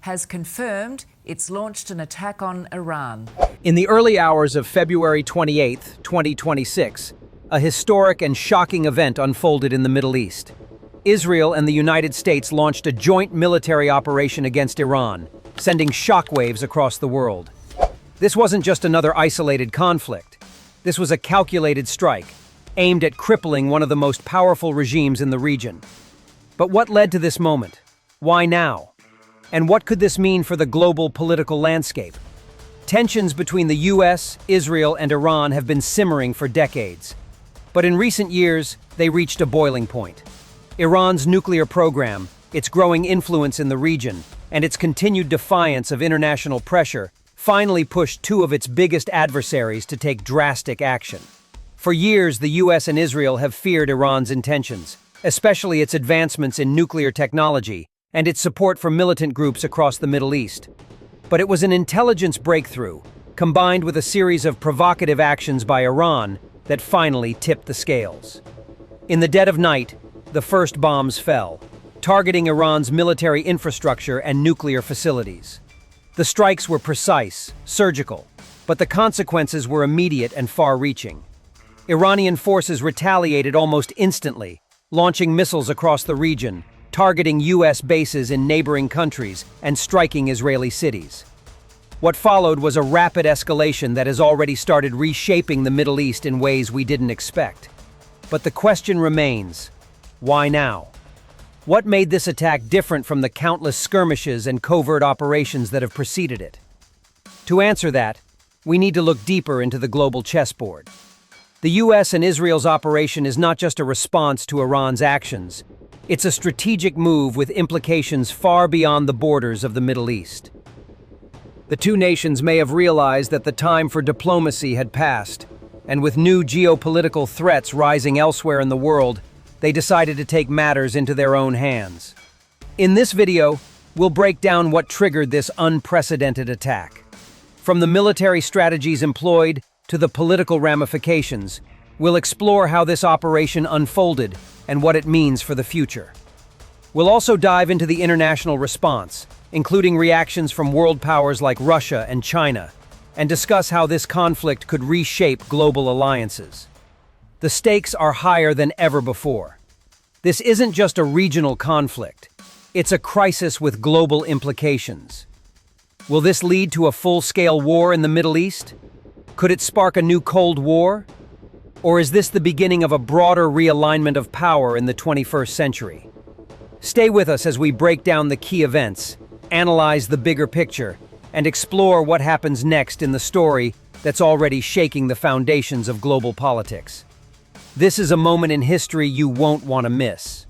has confirmed it's launched an attack on Iran. In the early hours of February 28, 2026, a historic and shocking event unfolded in the Middle East. Israel and the United States launched a joint military operation against Iran, sending shockwaves across the world. This wasn't just another isolated conflict. This was a calculated strike, aimed at crippling one of the most powerful regimes in the region. But what led to this moment? Why now? And what could this mean for the global political landscape? Tensions between the US, Israel, and Iran have been simmering for decades. But in recent years, they reached a boiling point. Iran's nuclear program, its growing influence in the region, and its continued defiance of international pressure finally pushed two of its biggest adversaries to take drastic action. For years, the US and Israel have feared Iran's intentions, especially its advancements in nuclear technology and its support for militant groups across the Middle East. But it was an intelligence breakthrough, combined with a series of provocative actions by Iran, that finally tipped the scales. In the dead of night, the first bombs fell, targeting Iran's military infrastructure and nuclear facilities. The strikes were precise, surgical, but the consequences were immediate and far-reaching. Iranian forces retaliated almost instantly, launching missiles across the region, targeting US bases in neighboring countries and striking Israeli cities. What followed was a rapid escalation that has already started reshaping the Middle East in ways we didn't expect. But the question remains, why now? What made this attack different from the countless skirmishes and covert operations that have preceded it? To answer that, we need to look deeper into the global chessboard. The US and Israel's operation is not just a response to Iran's actions. It's a strategic move with implications far beyond the borders of the Middle East. The two nations may have realized that the time for diplomacy had passed, and with new geopolitical threats rising elsewhere in the world, they decided to take matters into their own hands. In this video, we'll break down what triggered this unprecedented attack. From the military strategies employed to the political ramifications, we'll explore how this operation unfolded and what it means for the future. We'll also dive into the international response, including reactions from world powers like Russia and China, and discuss how this conflict could reshape global alliances. The stakes are higher than ever before. This isn't just a regional conflict. It's a crisis with global implications. Will this lead to a full-scale war in the Middle East? Could it spark a new Cold War? Or is this the beginning of a broader realignment of power in the 21st century? Stay with us as we break down the key events, analyze the bigger picture, and explore what happens next in the story that's already shaking the foundations of global politics. This is a moment in history you won't want to miss.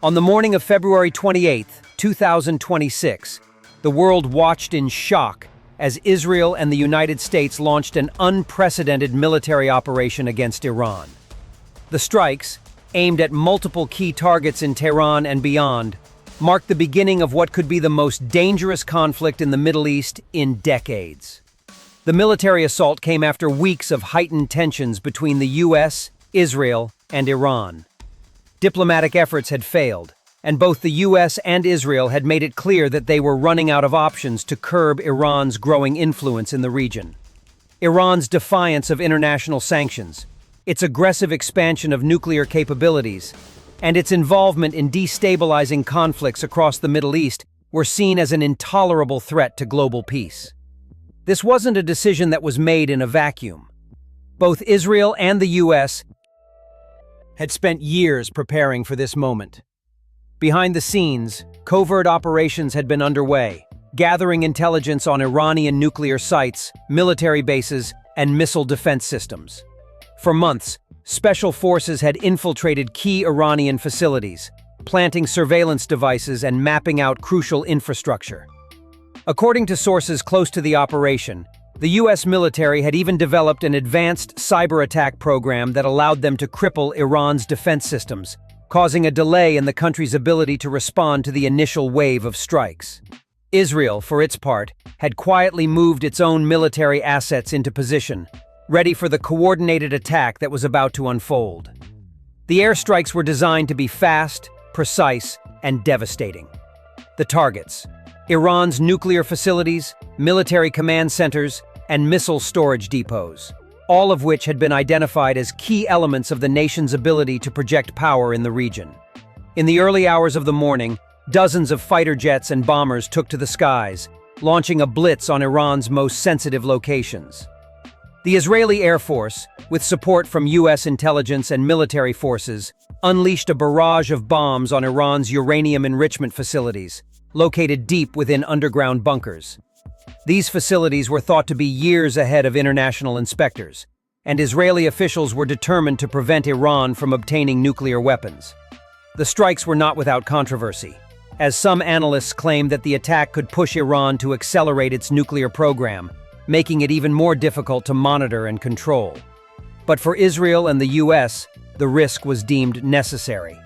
On the morning of February 28, 2026, the world watched in shock as Israel and the United States launched an unprecedented military operation against Iran. The strikes, aimed at multiple key targets in Tehran and beyond, marked the beginning of what could be the most dangerous conflict in the Middle East in decades. The military assault came after weeks of heightened tensions between the US, Israel, and Iran. Diplomatic efforts had failed, and both the US and Israel had made it clear that they were running out of options to curb Iran's growing influence in the region. Iran's defiance of international sanctions, its aggressive expansion of nuclear capabilities, and its involvement in destabilizing conflicts across the Middle East were seen as an intolerable threat to global peace. This wasn't a decision that was made in a vacuum. Both Israel and the US had spent years preparing for this moment. Behind the scenes, covert operations had been underway, gathering intelligence on Iranian nuclear sites, military bases, and missile defense systems. For months, special forces had infiltrated key Iranian facilities, planting surveillance devices and mapping out crucial infrastructure. According to sources close to the operation, the US military had even developed an advanced cyber attack program that allowed them to cripple Iran's defense systems, causing a delay in the country's ability to respond to the initial wave of strikes. Israel, for its part, had quietly moved its own military assets into position, ready for the coordinated attack that was about to unfold. The airstrikes were designed to be fast, precise, and devastating. The targets: Iran's nuclear facilities, military command centers, and missile storage depots, all of which had been identified as key elements of the nation's ability to project power in the region. In the early hours of the morning, dozens of fighter jets and bombers took to the skies, launching a blitz on Iran's most sensitive locations. The Israeli Air Force, with support from U.S. intelligence and military forces, unleashed a barrage of bombs on Iran's uranium enrichment facilities, located deep within underground bunkers. These facilities were thought to be years ahead of international inspectors, and Israeli officials were determined to prevent Iran from obtaining nuclear weapons. The strikes were not without controversy, as some analysts claimed that the attack could push Iran to accelerate its nuclear program, making it even more difficult to monitor and control. But for Israel and the U.S., the risk was deemed necessary.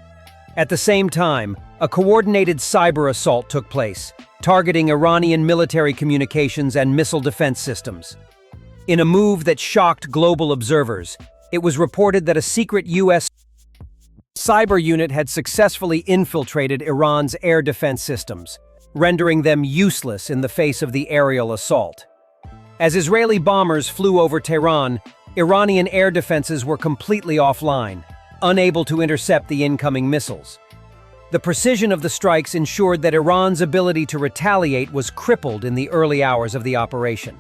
At the same time, a coordinated cyber assault took place, targeting Iranian military communications and missile defense systems. In a move that shocked global observers, it was reported that a secret U.S. cyber unit had successfully infiltrated Iran's air defense systems, rendering them useless in the face of the aerial assault. As Israeli bombers flew over Tehran, Iranian air defenses were completely offline, unable to intercept the incoming missiles. The precision of the strikes ensured that Iran's ability to retaliate was crippled in the early hours of the operation.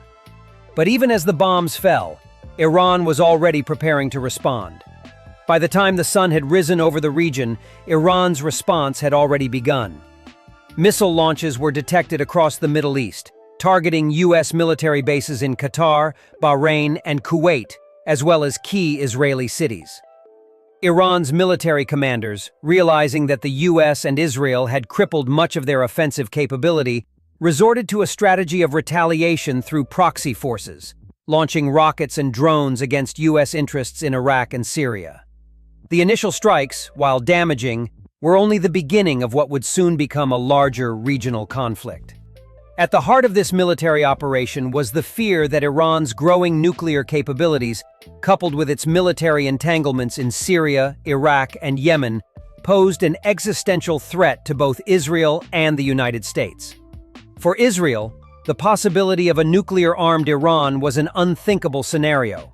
But even as the bombs fell, Iran was already preparing to respond. By the time the sun had risen over the region, Iran's response had already begun. Missile launches were detected across the Middle East, targeting U.S. military bases in Qatar, Bahrain, and Kuwait, as well as key Israeli cities. Iran's military commanders, realizing that the U.S. and Israel had crippled much of their offensive capability, resorted to a strategy of retaliation through proxy forces, launching rockets and drones against U.S. interests in Iraq and Syria. The initial strikes, while damaging, were only the beginning of what would soon become a larger regional conflict. At the heart of this military operation was the fear that Iran's growing nuclear capabilities, coupled with its military entanglements in Syria, Iraq, and Yemen, posed an existential threat to both Israel and the United States. For Israel, the possibility of a nuclear-armed Iran was an unthinkable scenario.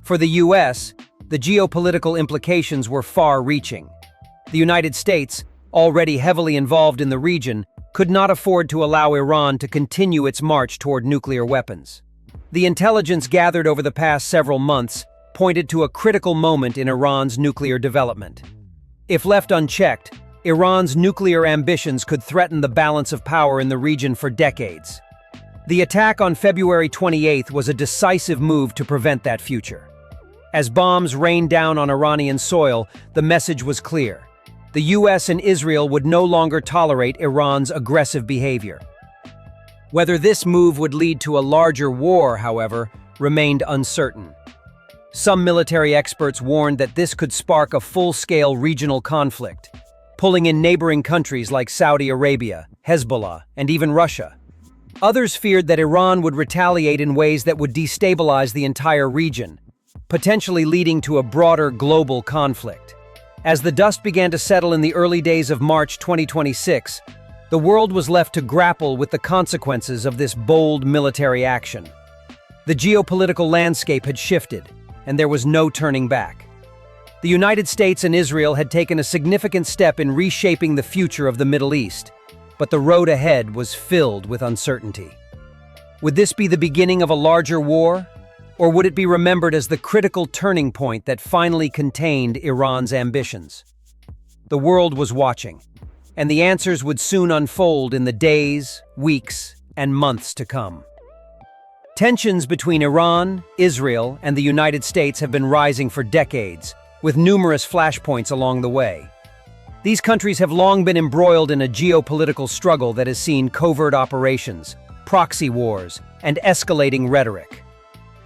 For the U.S., the geopolitical implications were far-reaching. The United States, already heavily involved in the region, could not afford to allow Iran to continue its march toward nuclear weapons. The intelligence gathered over the past several months pointed to a critical moment in Iran's nuclear development. If left unchecked, Iran's nuclear ambitions could threaten the balance of power in the region for decades. The attack on February 28 was a decisive move to prevent that future. As bombs rained down on Iranian soil, the message was clear. The U.S. and Israel would no longer tolerate Iran's aggressive behavior. Whether this move would lead to a larger war, however, remained uncertain. Some military experts warned that this could spark a full-scale regional conflict, pulling in neighboring countries like Saudi Arabia, Hezbollah, and even Russia. Others feared that Iran would retaliate in ways that would destabilize the entire region, potentially leading to a broader global conflict. As the dust began to settle in the early days of March 2026, the world was left to grapple with the consequences of this bold military action. The geopolitical landscape had shifted, and there was no turning back. The United States and Israel had taken a significant step in reshaping the future of the Middle East, but the road ahead was filled with uncertainty. Would this be the beginning of a larger war? Or would it be remembered as the critical turning point that finally contained Iran's ambitions? The world was watching, and the answers would soon unfold in the days, weeks, and months to come. Tensions between Iran, Israel, and the United States have been rising for decades, with numerous flashpoints along the way. These countries have long been embroiled in a geopolitical struggle that has seen covert operations, proxy wars, and escalating rhetoric.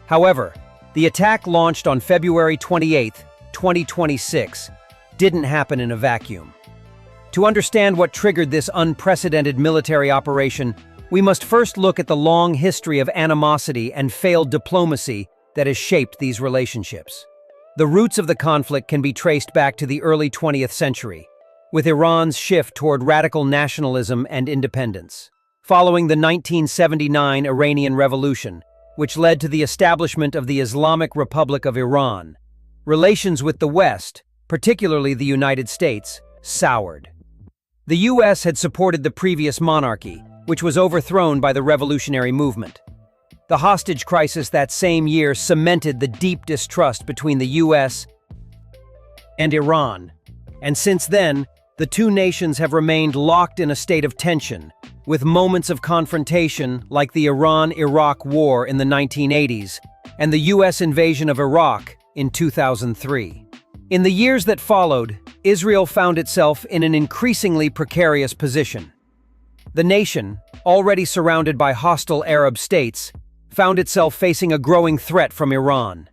However, the attack launched on February 28, 2026, didn't happen in a vacuum. To understand what triggered this unprecedented military operation, we must first look at the long history of animosity and failed diplomacy that has shaped these relationships. The roots of the conflict can be traced back to the early 20th century, with Iran's shift toward radical nationalism and independence. following the 1979 Iranian Revolution, which led to the establishment of the Islamic Republic of Iran. Relations with the West, particularly the United States, soured. The U.S. had supported the previous monarchy, which was overthrown by the revolutionary movement. The hostage crisis that same year cemented the deep distrust between the U.S. and Iran, and since then, the two nations have remained locked in a state of tension, with moments of confrontation like the Iran-Iraq War in the 1980s and the U.S. invasion of Iraq in 2003. In the years that followed, Israel found itself in an increasingly precarious position. The nation, already surrounded by hostile Arab states, found itself facing a growing threat from Iran.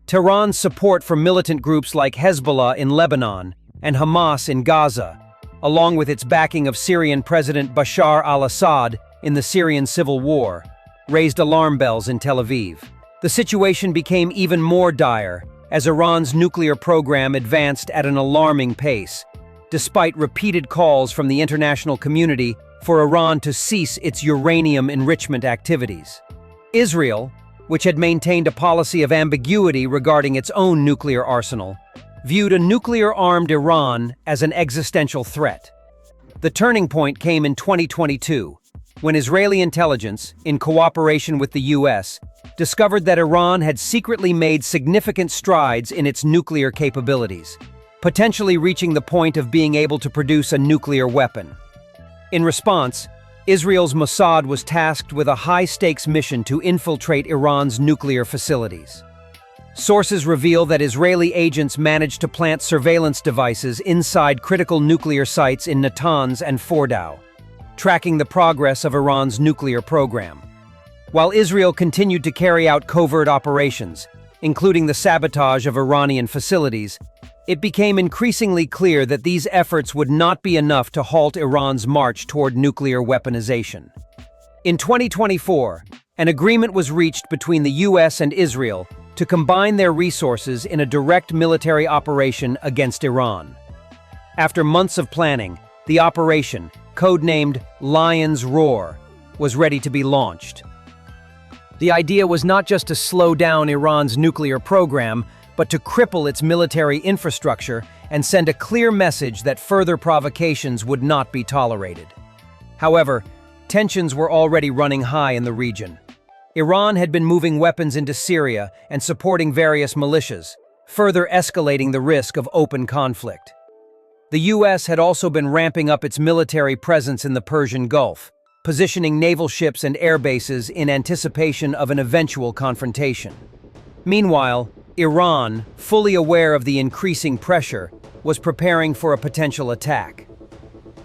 Tehran's support for militant groups like Hezbollah in Lebanon and Hamas in Gaza, along with its backing of Syrian President Bashar al-Assad in the Syrian civil war, raised alarm bells in Tel Aviv. The situation became even more dire as Iran's nuclear program advanced at an alarming pace, despite repeated calls from the international community for Iran to cease its uranium enrichment activities. Israel, which had maintained a policy of ambiguity regarding its own nuclear arsenal, viewed a nuclear-armed Iran as an existential threat. The turning point came in 2022, when Israeli intelligence, in cooperation with the U.S., discovered that Iran had secretly made significant strides in its nuclear capabilities, potentially reaching the point of being able to produce a nuclear weapon. In response, Israel's Mossad was tasked with a high-stakes mission to infiltrate Iran's nuclear facilities. Sources reveal that Israeli agents managed to plant surveillance devices inside critical nuclear sites in Natanz and Fordow, tracking the progress of Iran's nuclear program. While Israel continued to carry out covert operations, including the sabotage of Iranian facilities, it became increasingly clear that these efforts would not be enough to halt Iran's march toward nuclear weaponization. In 2024, an agreement was reached between the U.S. and Israel to combine their resources in a direct military operation against Iran. After months of planning, the operation, codenamed Lion's Roar, was ready to be launched. The idea was not just to slow down Iran's nuclear program, but to cripple its military infrastructure and send a clear message that further provocations would not be tolerated. However, tensions were already running high in the region. Iran had been moving weapons into Syria and supporting various militias, further escalating the risk of open conflict. The U.S. had also been ramping up its military presence in the Persian Gulf, positioning naval ships and air bases in anticipation of an eventual confrontation. Meanwhile, Iran, fully aware of the increasing pressure, was preparing for a potential attack.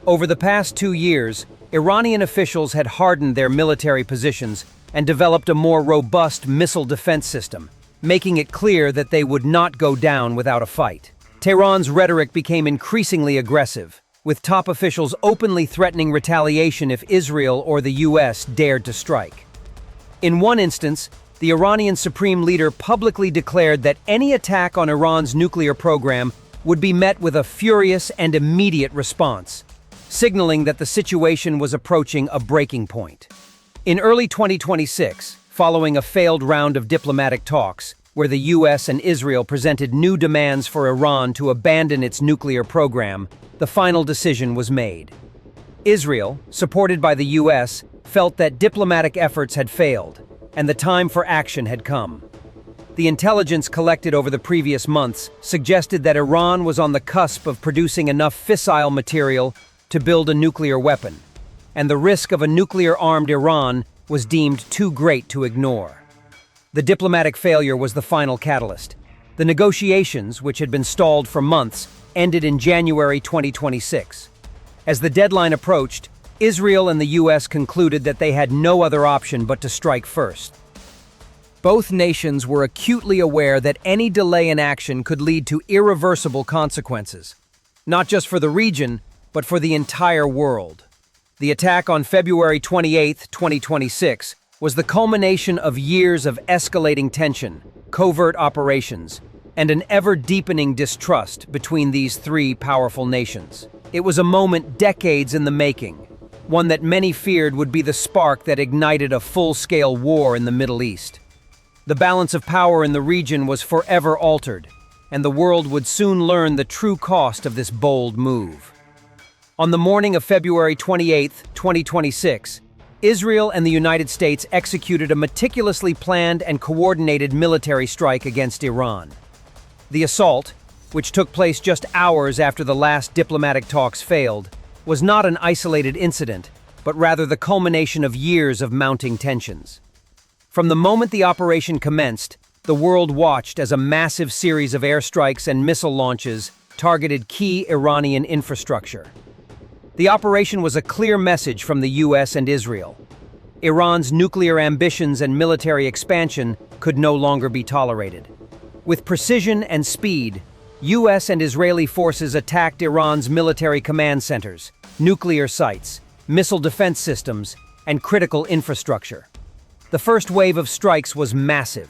Over the past 2 years, Iranian officials had hardened their military positions and developed a more robust missile defense system, making it clear that they would not go down without a fight. Tehran's rhetoric became increasingly aggressive, with top officials openly threatening retaliation if Israel or the U.S. dared to strike. In one instance, the Iranian supreme leader publicly declared that any attack on Iran's nuclear program would be met with a furious and immediate response, signaling that the situation was approaching a breaking point. In early 2026, following a failed round of diplomatic talks, where the U.S. and Israel presented new demands for Iran to abandon its nuclear program, the final decision was made. Israel, supported by the U.S., felt that diplomatic efforts had failed, and the time for action had come. The intelligence collected over the previous months suggested that Iran was on the cusp of producing enough fissile material to build a nuclear weapon, and the risk of a nuclear-armed Iran was deemed too great to ignore. The diplomatic failure was the final catalyst. The negotiations, which had been stalled for months, ended in January 2026. As the deadline approached, Israel and the U.S. concluded that they had no other option but to strike first. Both nations were acutely aware that any delay in action could lead to irreversible consequences, not just for the region, but for the entire world. The attack on February 28, 2026, was the culmination of years of escalating tension, covert operations, and an ever-deepening distrust between these three powerful nations. It was a moment decades in the making, one that many feared would be the spark that ignited a full-scale war in the Middle East. The balance of power in the region was forever altered, and the world would soon learn the true cost of this bold move. On the morning of February 28, 2026, Israel and the United States executed a meticulously planned and coordinated military strike against Iran. The assault, which took place just hours after the last diplomatic talks failed, was not an isolated incident, but rather the culmination of years of mounting tensions. From the moment the operation commenced, the world watched as a massive series of airstrikes and missile launches targeted key Iranian infrastructure. The operation was a clear message from the US and Israel. Iran's nuclear ambitions and military expansion could no longer be tolerated. With precision and speed, US and Israeli forces attacked Iran's military command centers, nuclear sites, missile defense systems, and critical infrastructure. The first wave of strikes was massive.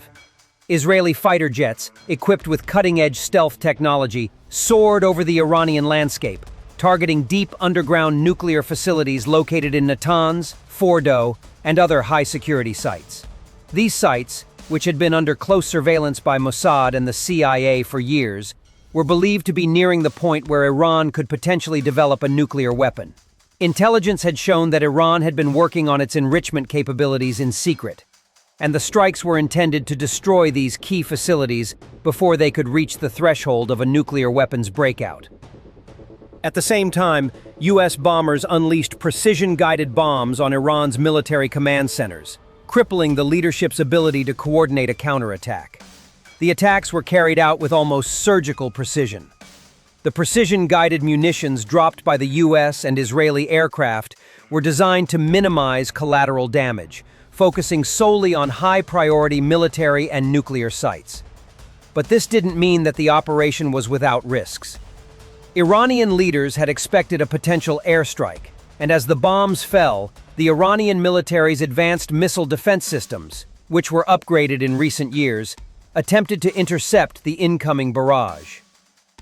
Israeli fighter jets, equipped with cutting-edge stealth technology, soared over the Iranian landscape, targeting deep underground nuclear facilities located in Natanz, Fordo, and other high-security sites. These sites, which had been under close surveillance by Mossad and the CIA for years, were believed to be nearing the point where Iran could potentially develop a nuclear weapon. Intelligence had shown that Iran had been working on its enrichment capabilities in secret, and the strikes were intended to destroy these key facilities before they could reach the threshold of a nuclear weapons breakout. At the same time, US bombers unleashed precision-guided bombs on Iran's military command centers, crippling the leadership's ability to coordinate a counterattack. The attacks were carried out with almost surgical precision. The precision-guided munitions dropped by the US and Israeli aircraft were designed to minimize collateral damage, focusing solely on high-priority military and nuclear sites. But this didn't mean that the operation was without risks. Iranian leaders had expected a potential airstrike, and as the bombs fell, the Iranian military's advanced missile defense systems, which were upgraded in recent years, attempted to intercept the incoming barrage.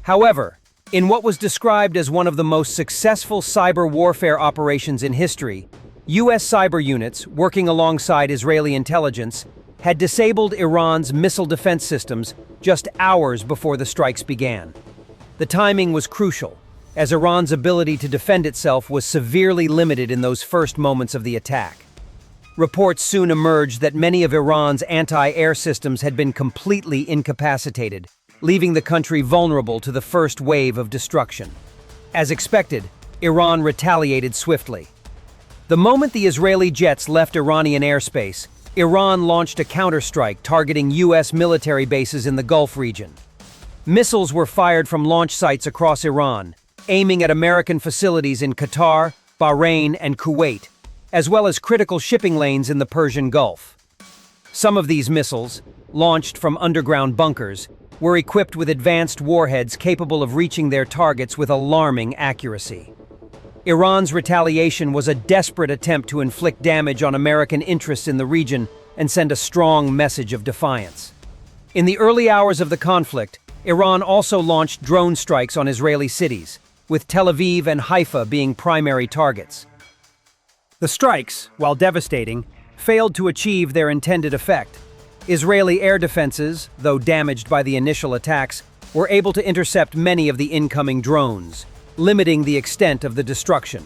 However, in what was described as one of the most successful cyber warfare operations in history, US cyber units, working alongside Israeli intelligence, had disabled Iran's missile defense systems just hours before the strikes began. The timing was crucial, as Iran's ability to defend itself was severely limited in those first moments of the attack. Reports soon emerged that many of Iran's anti-air systems had been completely incapacitated, leaving the country vulnerable to the first wave of destruction. As expected, Iran retaliated swiftly. The moment the Israeli jets left Iranian airspace, Iran launched a counterstrike targeting US military bases in the Gulf region. Missiles were fired from launch sites across Iran, aiming at American facilities in Qatar, Bahrain, and Kuwait, as well as critical shipping lanes in the Persian Gulf. Some of these missiles, launched from underground bunkers, were equipped with advanced warheads capable of reaching their targets with alarming accuracy. Iran's retaliation was a desperate attempt to inflict damage on American interests in the region and send a strong message of defiance. In the early hours of the conflict, Iran also launched drone strikes on Israeli cities, with Tel Aviv and Haifa being primary targets. The strikes, while devastating, failed to achieve their intended effect. Israeli air defenses, though damaged by the initial attacks, were able to intercept many of the incoming drones, limiting the extent of the destruction.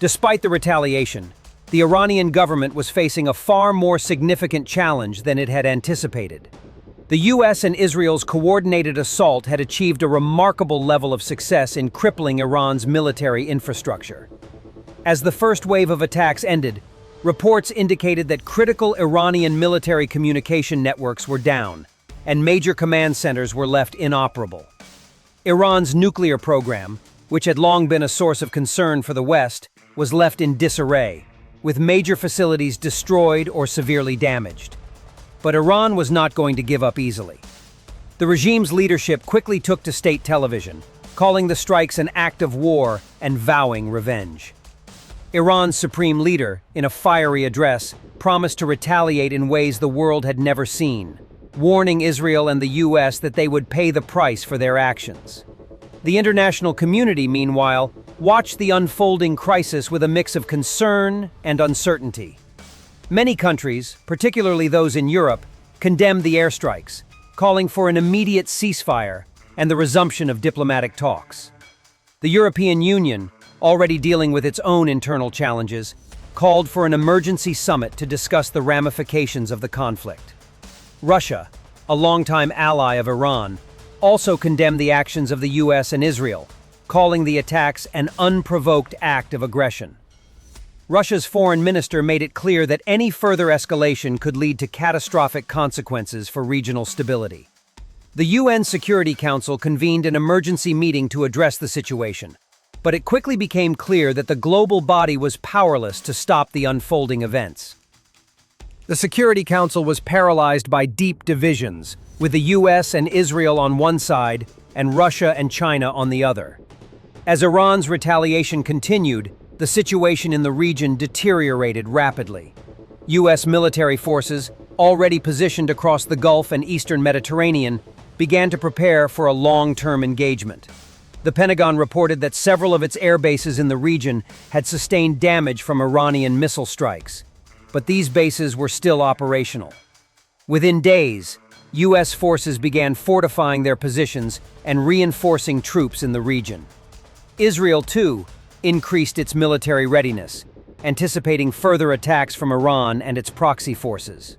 Despite the retaliation, the Iranian government was facing a far more significant challenge than it had anticipated. The US and Israel's coordinated assault had achieved a remarkable level of success in crippling Iran's military infrastructure. As the first wave of attacks ended, reports indicated that critical Iranian military communication networks were down, and major command centers were left inoperable. Iran's nuclear program, which had long been a source of concern for the West, was left in disarray, with major facilities destroyed or severely damaged. But Iran was not going to give up easily. The regime's leadership quickly took to state television, calling the strikes an act of war and vowing revenge. Iran's supreme leader, in a fiery address, promised to retaliate in ways the world had never seen, warning Israel and the US that they would pay the price for their actions. The international community, meanwhile, watched the unfolding crisis with a mix of concern and uncertainty. Many countries, particularly those in Europe, condemned the airstrikes, calling for an immediate ceasefire and the resumption of diplomatic talks. The European Union, already dealing with its own internal challenges, called for an emergency summit to discuss the ramifications of the conflict. Russia, a longtime ally of Iran, also condemned the actions of the US and Israel, calling the attacks an unprovoked act of aggression. Russia's foreign minister made it clear that any further escalation could lead to catastrophic consequences for regional stability. The UN Security Council convened an emergency meeting to address the situation, but it quickly became clear that the global body was powerless to stop the unfolding events. The Security Council was paralyzed by deep divisions, with the US and Israel on one side and Russia and China on the other. As Iran's retaliation continued, the situation in the region deteriorated rapidly. US military forces, already positioned across the Gulf and Eastern Mediterranean, began to prepare for a long-term engagement. The Pentagon reported that several of its air bases in the region had sustained damage from Iranian missile strikes, but these bases were still operational. Within days, US forces began fortifying their positions and reinforcing troops in the region. Israel, too, increased its military readiness, anticipating further attacks from Iran and its proxy forces.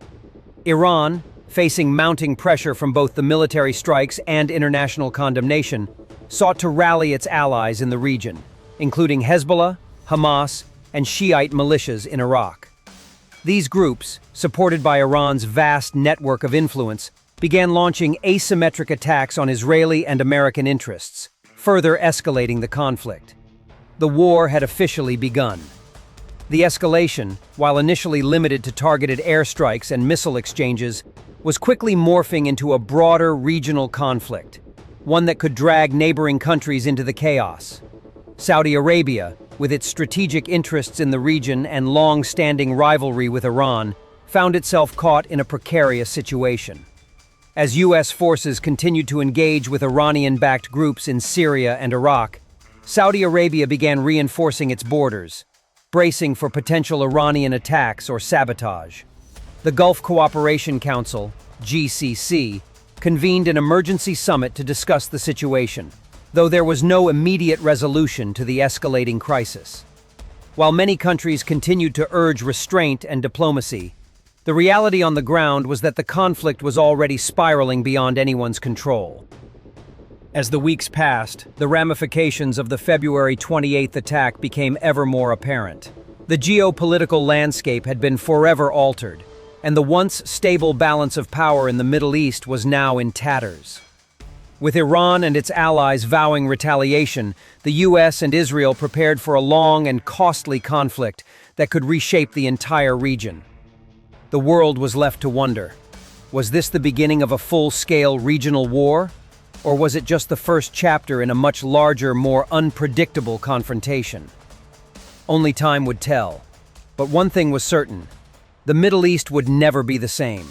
Iran, facing mounting pressure from both the military strikes and international condemnation, sought to rally its allies in the region, including Hezbollah, Hamas, and Shiite militias in Iraq. These groups, supported by Iran's vast network of influence, began launching asymmetric attacks on Israeli and American interests, further escalating the conflict. The war had officially begun. The escalation, while initially limited to targeted airstrikes and missile exchanges, was quickly morphing into a broader regional conflict, one that could drag neighboring countries into the chaos. Saudi Arabia, with its strategic interests in the region and long-standing rivalry with Iran, found itself caught in a precarious situation. As US forces continued to engage with Iranian-backed groups in Syria and Iraq, Saudi Arabia began reinforcing its borders, bracing for potential Iranian attacks or sabotage. The Gulf Cooperation Council, GCC, convened an emergency summit to discuss the situation, though there was no immediate resolution to the escalating crisis. While many countries continued to urge restraint and diplomacy, the reality on the ground was that the conflict was already spiraling beyond anyone's control. As the weeks passed, the ramifications of the February 28th attack became ever more apparent. The geopolitical landscape had been forever altered, and the once stable balance of power in the Middle East was now in tatters. With Iran and its allies vowing retaliation, the US and Israel prepared for a long and costly conflict that could reshape the entire region. The world was left to wonder, was this the beginning of a full-scale regional war? Or was it just the first chapter in a much larger, more unpredictable confrontation? Only time would tell. But one thing was certain: the Middle East would never be the same.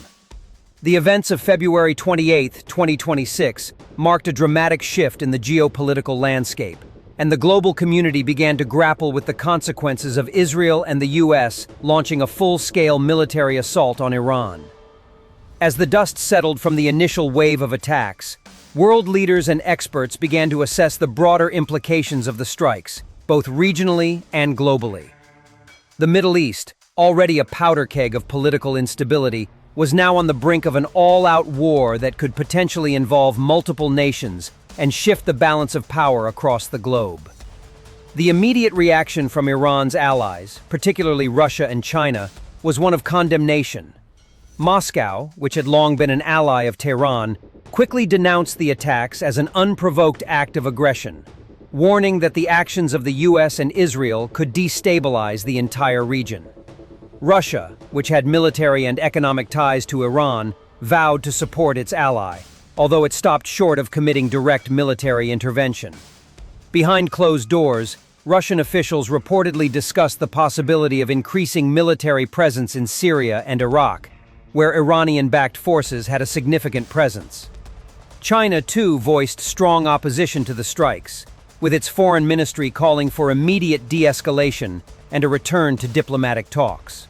The events of February 28, 2026, marked a dramatic shift in the geopolitical landscape, and the global community began to grapple with the consequences of Israel and the US launching a full-scale military assault on Iran. As the dust settled from the initial wave of attacks, world leaders and experts began to assess the broader implications of the strikes, both regionally and globally. The Middle East, already a powder keg of political instability, was now on the brink of an all-out war that could potentially involve multiple nations and shift the balance of power across the globe. The immediate reaction from Iran's allies, particularly Russia and China, was one of condemnation. Moscow, which had long been an ally of Tehran, quickly denounced the attacks as an unprovoked act of aggression, warning that the actions of the US and Israel could destabilize the entire region. Russia, which had military and economic ties to Iran, vowed to support its ally, although it stopped short of committing direct military intervention. Behind closed doors, Russian officials reportedly discussed the possibility of increasing military presence in Syria and Iraq, where Iranian-backed forces had a significant presence. China, too, voiced strong opposition to the strikes, with its foreign ministry calling for immediate de-escalation and a return to diplomatic talks.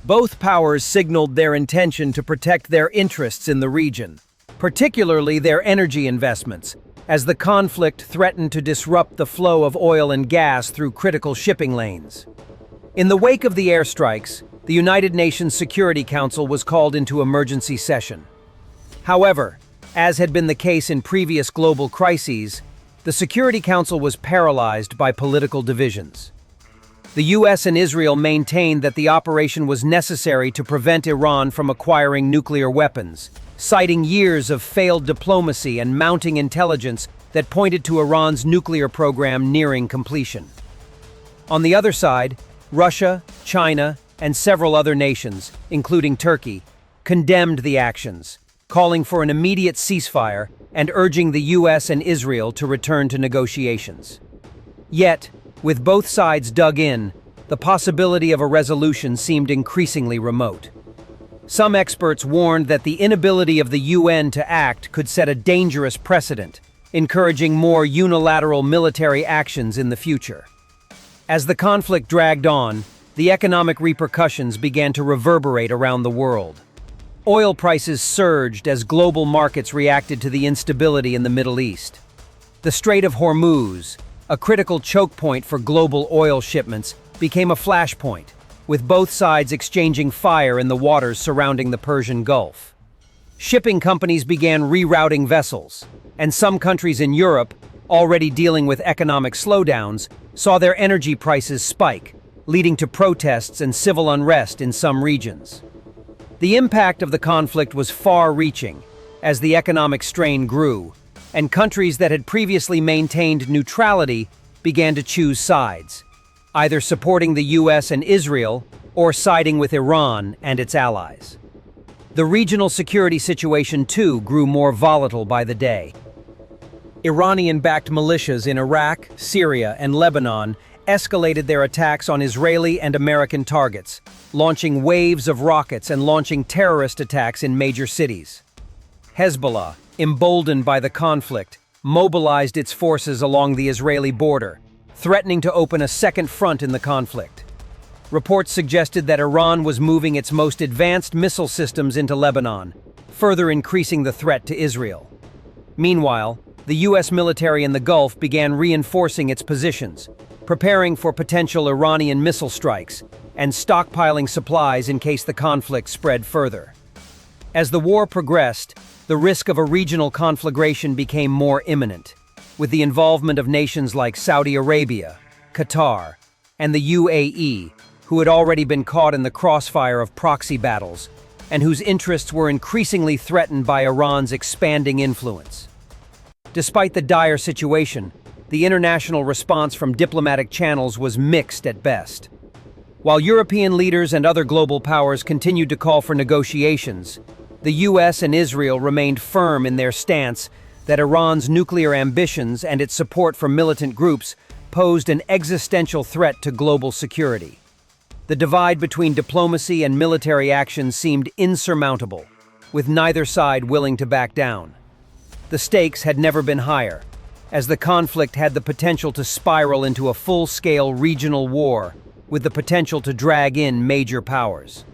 Both powers signaled their intention to protect their interests in the region, particularly their energy investments, as the conflict threatened to disrupt the flow of oil and gas through critical shipping lanes. In the wake of the airstrikes, the United Nations Security Council was called into emergency session. However, as had been the case in previous global crises, the Security Council was paralyzed by political divisions. The US and Israel maintained that the operation was necessary to prevent Iran from acquiring nuclear weapons, citing years of failed diplomacy and mounting intelligence that pointed to Iran's nuclear program nearing completion. On the other side, Russia, China, and several other nations, including Turkey, condemned the actions, calling for an immediate ceasefire and urging the US and Israel to return to negotiations. Yet, with both sides dug in, the possibility of a resolution seemed increasingly remote. Some experts warned that the inability of the UN to act could set a dangerous precedent, encouraging more unilateral military actions in the future. As the conflict dragged on, the economic repercussions began to reverberate around the world. Oil prices surged as global markets reacted to the instability in the Middle East. The Strait of Hormuz, a critical choke point for global oil shipments, became a flashpoint, with both sides exchanging fire in the waters surrounding the Persian Gulf. Shipping companies began rerouting vessels, and some countries in Europe, already dealing with economic slowdowns, saw their energy prices spike, leading to protests and civil unrest in some regions. The impact of the conflict was far-reaching, as the economic strain grew, and countries that had previously maintained neutrality began to choose sides, either supporting the US and Israel or siding with Iran and its allies. The regional security situation, too, grew more volatile by the day. Iranian-backed militias in Iraq, Syria, and Lebanon escalated their attacks on Israeli and American targets, launching waves of rockets and launching terrorist attacks in major cities. Hezbollah, emboldened by the conflict, mobilized its forces along the Israeli border, threatening to open a second front in the conflict. Reports suggested that Iran was moving its most advanced missile systems into Lebanon, further increasing the threat to Israel. Meanwhile, the US military in the Gulf began reinforcing its positions, preparing for potential Iranian missile strikes, and stockpiling supplies in case the conflict spread further. As the war progressed, the risk of a regional conflagration became more imminent, with the involvement of nations like Saudi Arabia, Qatar, and the UAE, who had already been caught in the crossfire of proxy battles, and whose interests were increasingly threatened by Iran's expanding influence. Despite the dire situation, the international response from diplomatic channels was mixed at best. While European leaders and other global powers continued to call for negotiations, the US and Israel remained firm in their stance that Iran's nuclear ambitions and its support for militant groups posed an existential threat to global security. The divide between diplomacy and military action seemed insurmountable, with neither side willing to back down. The stakes had never been higher, as the conflict had the potential to spiral into a full-scale regional war, with the potential to drag in major powers.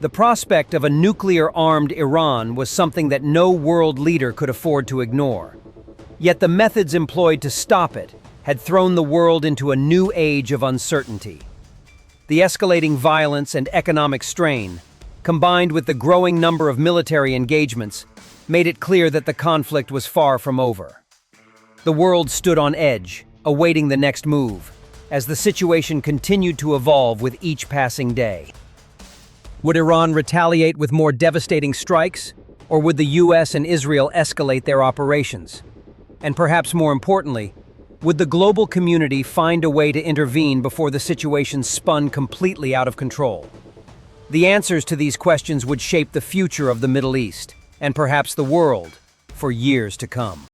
The prospect of a nuclear-armed Iran was something that no world leader could afford to ignore. Yet the methods employed to stop it had thrown the world into a new age of uncertainty. The escalating violence and economic strain, combined with the growing number of military engagements, made it clear that the conflict was far from over. The world stood on edge, awaiting the next move, as the situation continued to evolve with each passing day. Would Iran retaliate with more devastating strikes, or would the US and Israel escalate their operations? And perhaps more importantly, would the global community find a way to intervene before the situation spun completely out of control? The answers to these questions would shape the future of the Middle East, and perhaps the world, for years to come.